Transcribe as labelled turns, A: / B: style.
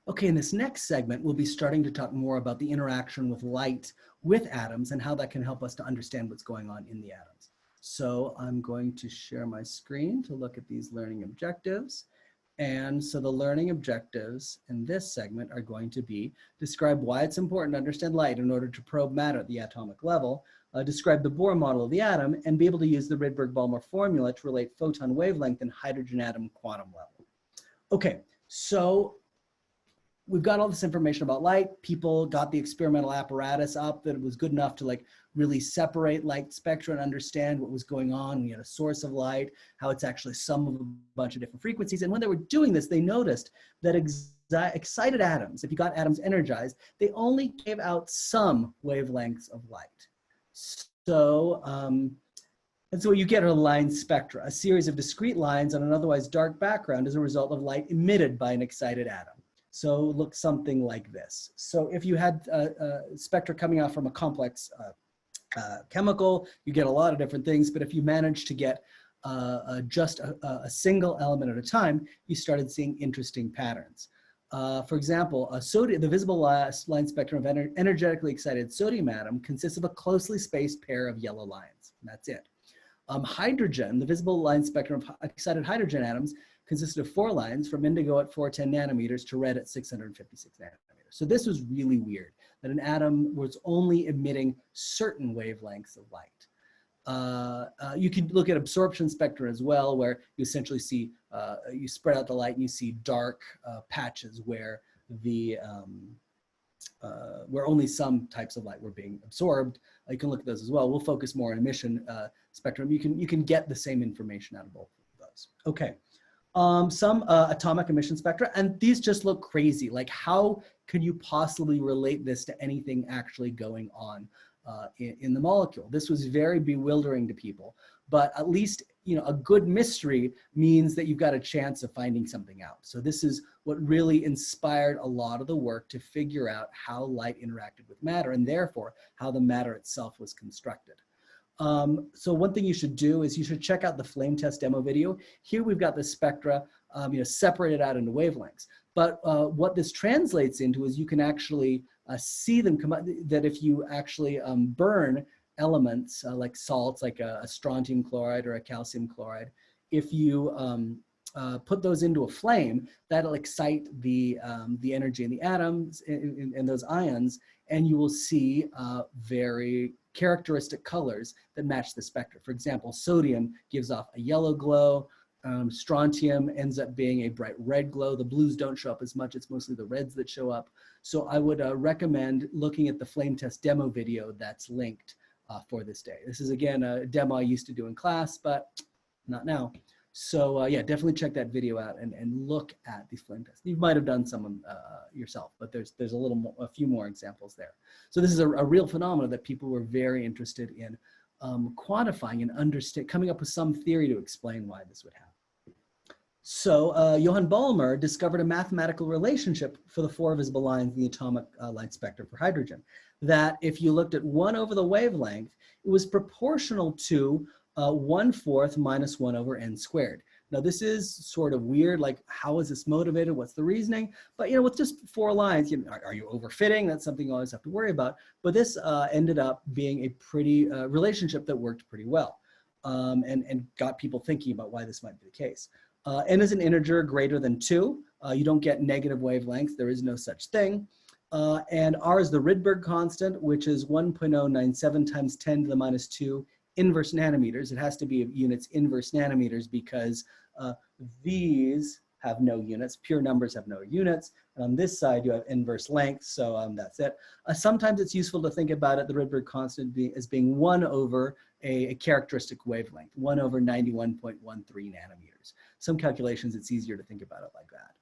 A: Okay, in this next segment, we'll be starting to talk more about the interaction with light with atoms and how that can help us to understand what's going on in the atoms. So I'm going to share my screen to look at these learning objectives. And so the learning objectives in this segment are going to be describe why it's important to understand light in order to probe matter at the atomic level, describe the Bohr model of the atom, and be able to use the Rydberg-Balmer formula to relate photon wavelength and hydrogen atom quantum level. Okay, so we've got all this information about light. People got the experimental apparatus up that it was good enough to like really separate light spectra and understand what was going on. We had a source of light, how it's actually sum of a bunch of different frequencies. And when they were doing this, they noticed that excited atoms, if you got atoms energized, they only gave out some wavelengths of light. So, and so you get a line spectra, a series of discrete lines on an otherwise dark background as a result of light emitted by an excited atom. So it looks something like this. So if you had spectra coming out from a complex chemical, you get a lot of different things. But if you manage to get just a single element at a time, you started seeing interesting patterns. For example, the visible line spectrum of energetically excited sodium atom consists of a closely spaced pair of yellow lines. That's it. Hydrogen, the visible line spectrum of excited hydrogen atoms, consisted of 4 lines from indigo at 410 nanometers to red at 656 nanometers. So this was really weird, that an atom was only emitting certain wavelengths of light. You can look at absorption spectra as well, where you essentially see, you spread out the light and you see dark patches where where only some types of light were being absorbed. You can look at those as well. We'll focus more on emission spectrum. You can get the same information out of both of those. Okay. Some atomic emission spectra, and these just look crazy. Like, how could you possibly relate this to anything actually going on in the molecule? This was very bewildering to people, but at least, you know, a good mystery means that you've got a chance of finding something out. So this is what really inspired a lot of the work to figure out how light interacted with matter, and therefore how the matter itself was constructed. So one thing you should do is you should check out the flame test demo video. Here we've got the spectra, separated out into wavelengths. But what this translates into is you can actually see them come out, that if you actually burn elements like salts, like a strontium chloride or a calcium chloride, if you put those into a flame, that'll excite the energy in the atoms in those ions, and you will see very characteristic colors that match the spectra. For example, sodium gives off a yellow glow. Strontium ends up being a bright red glow. The blues don't show up as much. It's mostly the reds that show up. So I would recommend looking at the flame test demo video that's linked for this day. This is, again, a demo I used to do in class, but not now. So yeah, definitely check that video out and look at these flame tests. You might have done some yourself, but there's a few more examples there. So this is a real phenomenon that people were very interested in quantifying and coming up with some theory to explain why this would happen. So Johann Balmer discovered a mathematical relationship for the 4 visible lines in the atomic light spectrum for hydrogen, that if you looked at 1 over the wavelength, it was proportional to 1/4 minus 1 over n squared. Now this is sort of weird, like how is this motivated? What's the reasoning? But with just 4 lines, are you overfitting? That's something you always have to worry about. But this ended up being a pretty relationship that worked pretty well, and got people thinking about why this might be the case. N is an integer greater than 2. You don't get negative wavelengths. There is no such thing. And R is the Rydberg constant, which is 1.097 times 10 to the minus 2 inverse nanometers. It has to be of units inverse nanometers because these have no units. Pure numbers have no units. And on this side, you have inverse length. So that's it. Sometimes it's useful to think about it, the Rydberg constant, as being 1 over a characteristic wavelength, 1 over 91.13 nanometers. Some calculations, it's easier to think about it like that.